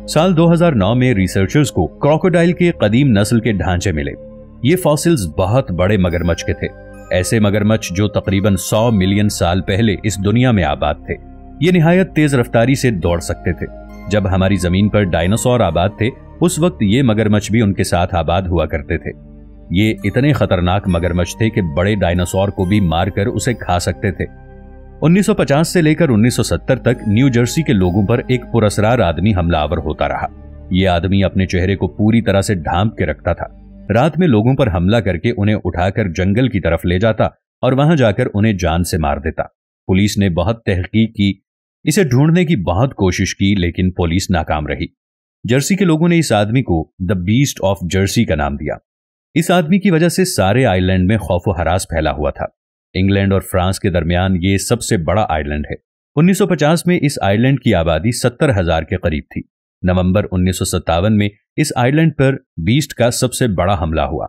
साल 2009 में रिसर्चर्स को क्रोकोडाइल के कदीम नस्ल के ढांचे मिले। ये फॉसिल्स बहुत बड़े मगरमच्छ के थे, ऐसे मगरमच्छ जो तकरीबन 100 मिलियन साल पहले इस दुनिया में आबाद थे। ये निहायत तेज रफ्तारी से दौड़ सकते थे। जब हमारी जमीन पर डायनासोर आबाद थे, उस वक्त ये मगरमच्छ भी उनके साथ आबाद हुआ करते थे। ये इतने खतरनाक मगरमच्छ थे कि बड़े डायनासोर को भी मारकर उसे खा सकते थे। 1950 से लेकर 1970 तक न्यू जर्सी के लोगों पर एक पुरस्कार आदमी हमलावर होता रहा। ये आदमी अपने चेहरे को पूरी तरह से ढांप के रखता था। रात में लोगों पर हमला करके उन्हें उठाकर जंगल की तरफ ले जाता और वहां जाकर उन्हें जान से मार देता। पुलिस ने बहुत तहकीक की, इसे ढूंढने की बहुत कोशिश की, लेकिन पुलिस नाकाम रही। जर्सी के लोगों ने इस आदमी को द बीस्ट ऑफ जर्सी का नाम दिया। इस आदमी की वजह से सारे आइलैंड में खौफ व हरास फैला हुआ था। इंग्लैंड और फ्रांस के दरमियान ये सबसे बड़ा आइलैंड है। 1950 में इस आइलैंड की आबादी 70,000 के करीब थी। नवंबर 1957 में इस आइलैंड पर बीस्ट का सबसे बड़ा हमला हुआ।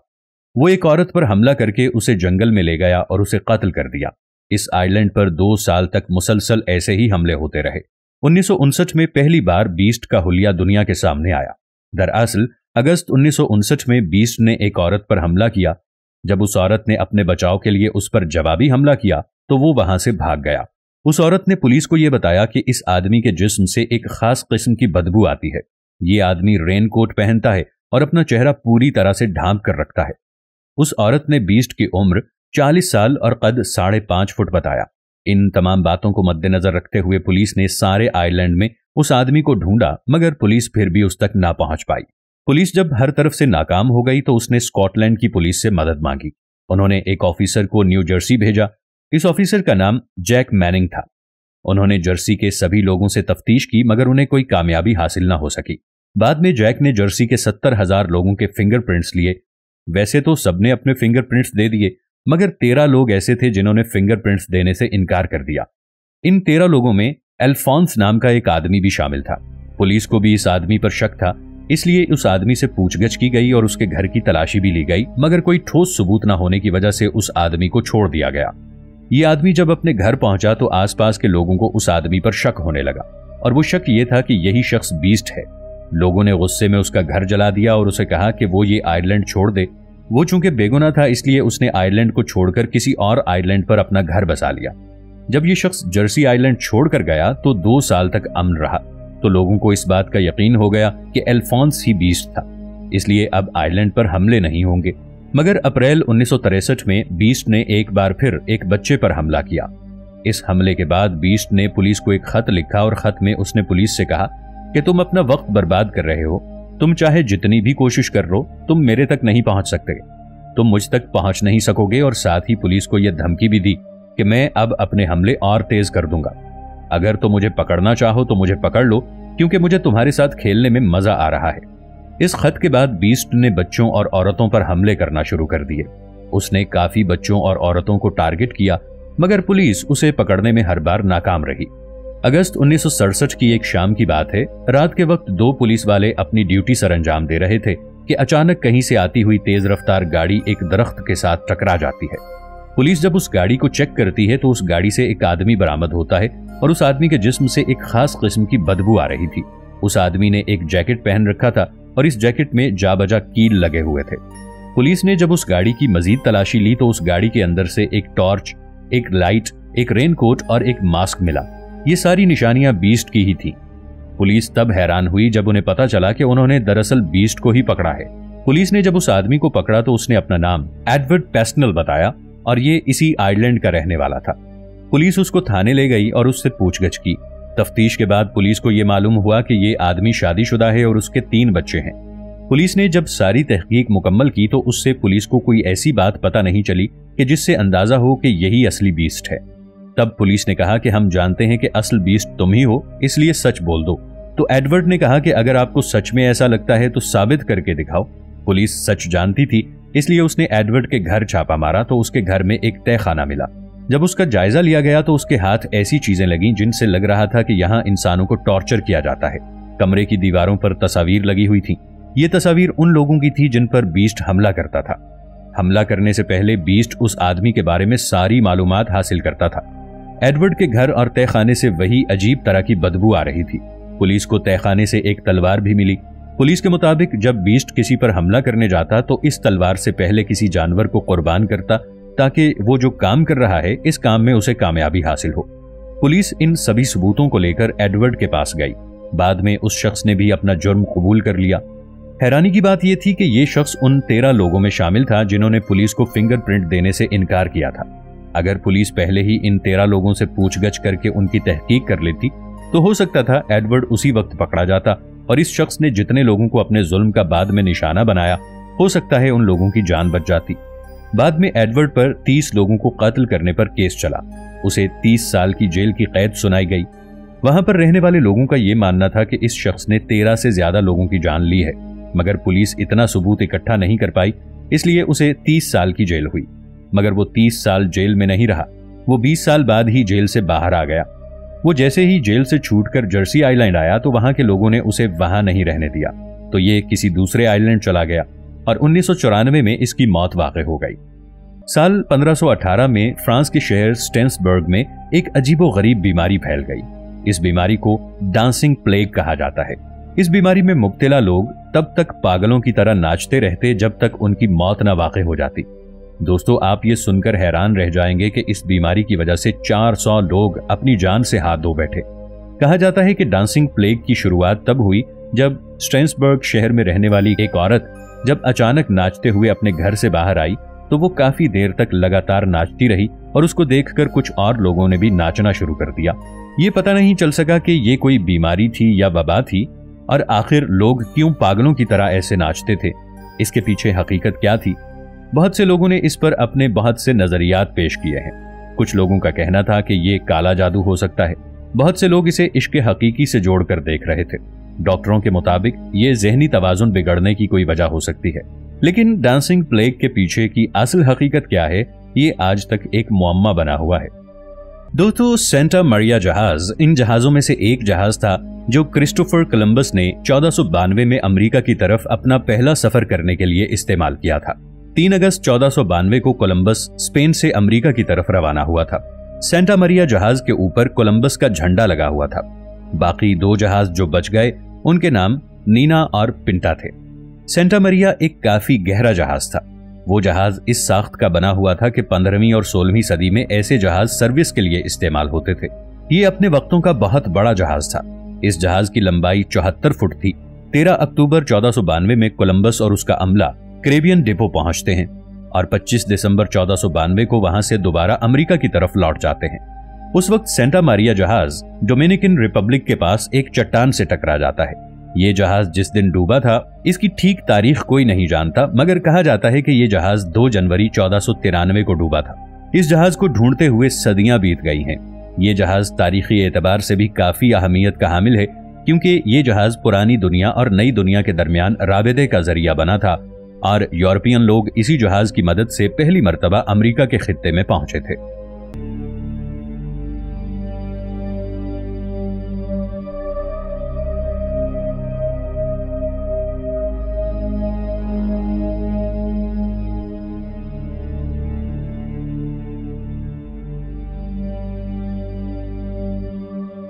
वो एक औरत पर हमला करके उसे जंगल में ले गया और उसे कत्ल कर दिया। इस आइलैंड पर 2 साल तक मुसलसल ऐसे ही हमले होते रहे। 1959 में पहली बार बीस्ट का हुलिया दुनिया के सामने आया। दरअसल अगस्त 1959 में बीस्ट ने एक औरत पर हमला किया। जब उस औरत ने अपने बचाव के लिए उस पर जवाबी हमला किया तो वो वहां से भाग गया। उस औरत ने पुलिस को यह बताया कि इस आदमी के जिस्म से एक खास किस्म की बदबू आती है। ये आदमी रेनकोट पहनता है और अपना चेहरा पूरी तरह से ढांप कर रखता है। उस औरत ने बीस्ट की उम्र 40 साल और कद 5.5 फुट बताया। इन तमाम बातों को मद्देनजर रखते हुए पुलिस ने सारे आइलैंड में उस आदमी को ढूंढा, मगर पुलिस फिर भी उस तक ना पहुंच पाई। पुलिस जब हर तरफ से नाकाम हो गई तो उसने स्कॉटलैंड की पुलिस से मदद मांगी। उन्होंने एक ऑफिसर को न्यू जर्सी भेजा। इस ऑफिसर का नाम जैक मैनिंग था। उन्होंने जर्सी के सभी लोगों से तफ्तीश की, मगर उन्हें कोई कामयाबी हासिल ना हो सकी। बाद में जैक ने जर्सी के 70,000 लोगों के फिंगरप्रिंट्स लिए। वैसे तो सबने अपने फिंगरप्रिंट्स दे दिए, मगर 13 लोग ऐसे थे जिन्होंने फिंगरप्रिंट्स देने से इनकार कर दिया। इन 13 लोगों में अल्फोंस नाम का एक आदमी भी शामिल था। पुलिस को भी इस आदमी पर शक था, इसलिए उस आदमी से पूछगछ की गई और उसके घर की तलाशी भी ली गई, मगर कोई ठोस सबूत न होने की वजह से उस आदमी को छोड़ दिया गया। ये आदमी जब अपने घर पहुंचा तो आसपास के लोगों को उस आदमी पर शक होने लगा, और वो शक ये था कि यही शख्स बीस्ट है। लोगों ने गुस्से में उसका घर जला दिया और उसे कहा कि वो ये आइलैंड छोड़ दे। वो चूंकि बेगुनाह था, इसलिए उसने आइलैंड को छोड़कर किसी और आइलैंड पर अपना घर बसा लिया। जब ये शख्स जर्सी आइलैंड छोड़कर गया तो 2 साल तक अमन रहा, तो लोगों को इस बात का यकीन हो गया कि अल्फोंस ही बीस्ट था, इसलिए अब आइलैंड पर हमले नहीं होंगे। मगर अप्रैल 1963 में बीस्ट ने एक बार फिर एक बच्चे पर हमला किया। इस हमले के बाद बीस्ट ने पुलिस को एक खत लिखा और खत में उसने पुलिस से कहा कि तुम अपना वक्त बर्बाद कर रहे हो। तुम चाहे जितनी भी कोशिश कर लो, तुम मेरे तक नहीं पहुंच सकते, तुम मुझ तक पहुंच नहीं सकोगे। और साथ ही पुलिस को यह धमकी भी दी कि मैं अब अपने हमले और तेज कर दूंगा। अगर तो मुझे पकड़ना चाहो तो मुझे पकड़ लो, क्योंकि मुझे तुम्हारे साथ खेलने में मजा आ रहा है। इस खत के बाद बीस्ट ने बच्चों और औरतों पर हमले करना शुरू कर दिए। उसने काफी बच्चों और औरतों को टारगेट किया, मगर पुलिस उसे पकड़ने में हर बार नाकाम रही। अगस्त 1967 की एक शाम की बात है। रात के वक्त 2 पुलिस वाले अपनी ड्यूटी सरअंजाम दे रहे थे कि अचानक कहीं से आती हुई तेज रफ्तार गाड़ी एक दरख्त के साथ टकरा जाती है। पुलिस जब उस गाड़ी को चेक करती है तो उस गाड़ी से एक आदमी बरामद होता है और उस आदमी के जिस्म से एक खास किस्म की बदबू आ रही थी। उस आदमी ने एक जैकेट पहन रखा था और इस जैकेट में जाबजा कील लगे हुए थे। पुलिस ने जब उस गाड़ी की मजीद तलाशी ली तो उस गाड़ी के अंदर से एक टॉर्च, एक लाइट, एक रेनकोट और एक मास्क मिला। ये सारी निशानियां बीस्ट की ही थी। पुलिस तब हैरान हुई जब उन्हें पता चला कि उन्होंने दरअसल बीस्ट को ही पकड़ा है। पुलिस ने जब उस आदमी को पकड़ा तो उसने अपना नाम एडवर्ड पेस्टनल बताया और ये इसी आइलैंड का रहने वाला था। पुलिस उसको थाने ले गई और उससे पूछगछ की। तफ्तीश के बाद पुलिस को यह मालूम हुआ कि ये आदमी शादीशुदा है और उसके 3 बच्चे हैं। पुलिस ने जब सारी तहकीक मुकम्मल की तो उससे पुलिस को कोई ऐसी बात पता नहीं चली कि जिससे अंदाजा हो कि यही असली बीस्ट है। तब पुलिस ने कहा कि हम जानते हैं कि असल बीस्ट तुम ही हो, इसलिए सच बोल दो। तो एडवर्ड ने कहा कि अगर आपको सच में ऐसा लगता है तो साबित करके दिखाओ। पुलिस सच जानती थी, इसलिए उसने एडवर्ड के घर छापा मारा तो उसके घर में एक तहखाना मिला। जब उसका जायजा लिया गया तो उसके हाथ ऐसी चीजें लगीं जिनसे लग रहा था कि यहाँ इंसानों को टॉर्चर किया जाता है। कमरे की दीवारों पर तस्वीर लगी हुई थी। ये तस्वीर उन लोगों की थी जिन पर बीस्ट हमला करता था। हमला करने से पहले बीस्ट उस आदमी के बारे में सारी मालूमात हासिल करता था। एडवर्ड के घर और तहखाने से वही अजीब तरह की बदबू आ रही थी। पुलिस को तहखाने से एक तलवार भी मिली। पुलिस के मुताबिक जब बीस्ट किसी पर हमला करने जाता तो इस तलवार से पहले किसी जानवर को कुर्बान करता ताकि वो जो काम कर रहा है इस काम में उसे कामयाबी हासिल हो। पुलिस इन सभी सबूतों को लेकर एडवर्ड के पास गई। बाद में उस शख्स ने भी अपना जुर्म कबूल कर लिया। हैरानी की बात यह थी कि यह शख्स उन 13 लोगों में शामिल था जिन्होंने पुलिस को फिंगरप्रिंट देने से इनकार किया था। अगर पुलिस पहले ही इन 13 लोगों से पूछगछ करके उनकी तहकीक कर लेती तो हो सकता था एडवर्ड उसी वक्त पकड़ा जाता और इस शख्स ने जितने लोगों को अपने जुल्म का बाद में निशाना बनाया, हो सकता है उन लोगों की जान बच जाती। बाद में एडवर्ड पर 30 लोगों को कत्ल करने पर केस चला। उसे 30 साल की जेल की कैद सुनाई गई। वहां पर रहने वाले लोगों का यह मानना था कि इस शख्स ने 13 से ज्यादा लोगों की जान ली है, मगर पुलिस इतना सबूत इकट्ठा नहीं कर पाई, इसलिए उसे 30 साल की जेल हुई। मगर वो 30 साल जेल में नहीं रहा, वो 20 साल बाद ही जेल से बाहर आ गया। वो जैसे ही जेल से छूटकर जर्सी आइलैंड आया तो वहां के लोगों ने उसे वहां नहीं रहने दिया, तो ये किसी दूसरे आइलैंड चला गया और 1994 में इसकी मौत वाक़ई हो गई। साल 1518 में फ्रांस के शहर स्टेंसबर्ग में एक अजीबोगरीब बीमारी फैल गई। इस बीमारी को डांसिंग प्लेग कहा जाता है। इस बीमारी में मुब्तला लोग तब तक पागलों की तरह नाचते रहते जब तक उनकी मौत न वाक़ई हो जाती। दोस्तों, आप ये सुनकर हैरान रह जाएंगे कि इस बीमारी की वजह से 400 लोग अपनी जान से हाथ धो बैठे। कहा जाता है कि डांसिंग प्लेग की शुरुआत तब हुई जब स्टेंसबर्ग शहर में रहने वाली एक औरत जब अचानक नाचते हुए अपने घर से बाहर आई तो वो काफी देर तक लगातार नाचती रही और उसको देखकर कुछ और लोगों ने भी नाचना शुरू कर दिया। ये पता नहीं चल सका कि ये कोई बीमारी थी या वबा थी और आखिर लोग क्यों पागलों की तरह ऐसे नाचते थे, इसके पीछे हकीकत क्या थी। बहुत से लोगों ने इस पर अपने बहुत से नजरियात पेश किए हैं। कुछ लोगों का कहना था कि ये काला जादू हो सकता है। बहुत से लोग इसे इश्क हकीकी से जोड़कर देख रहे थे। डॉक्टरों के मुताबिक ये ज़हनी तवाज़ुन बिगड़ने की कोई वजह हो सकती है। लेकिन डांसिंग प्लेग के पीछे की असल हकीकत क्या है, ये आज तक एक मुअम्मा बना हुआ है। दोस्तों, सेंटा मरिया जहाज इन जहाजों में से एक जहाज था जो क्रिस्टोफर कोलंबस ने 1492 में अमेरिका की तरफ अपना पहला सफर करने के लिए इस्तेमाल किया था। 3 अगस्त 1492 को कोलंबस स्पेन से अमेरिका की तरफ रवाना हुआ था। सेंटा मरिया जहाज के ऊपर कोलंबस का झंडा लगा हुआ था। बाकी 2 जहाज जो बच गए उनके नाम नीना और पिंटा थे। सेंटा मरिया एक काफी गहरा जहाज था। वो जहाज इस साख्त का बना हुआ था कि 15वीं और 16वीं सदी में ऐसे जहाज सर्विस के लिए इस्तेमाल होते थे। ये अपने वक्तों का बहुत बड़ा जहाज था। इस जहाज की लंबाई 74 फुट थी। 13 अक्टूबर 1492 में कोलंबस और उसका अमला कैरेबियन डिपो पहुंचते हैं और 25 दिसंबर 1492 को वहां से दोबारा अमेरिका की तरफ लौट जाते हैं। उस वक्त सेंटा मरिया जहाज डोमिनिकन रिपब्लिक के पास एक चट्टान से टकरा जाता है। ये जहाज जिस दिन डूबा था इसकी ठीक तारीख कोई नहीं जानता, मगर कहा जाता है कि यह जहाज 2 जनवरी 1493 को डूबा था। इस जहाज को ढूंढते हुए सदियां बीत गई हैं। ये जहाज तारीखी एतबार से भी काफी अहमियत का हामिल है, क्योंकि ये जहाज पुरानी दुनिया और नई दुनिया के दरमियान राबिते का जरिया बना था और यूरोपियन लोग इसी जहाज की मदद से पहली मर्तबा अमेरिका के खित्ते में पहुंचे थे।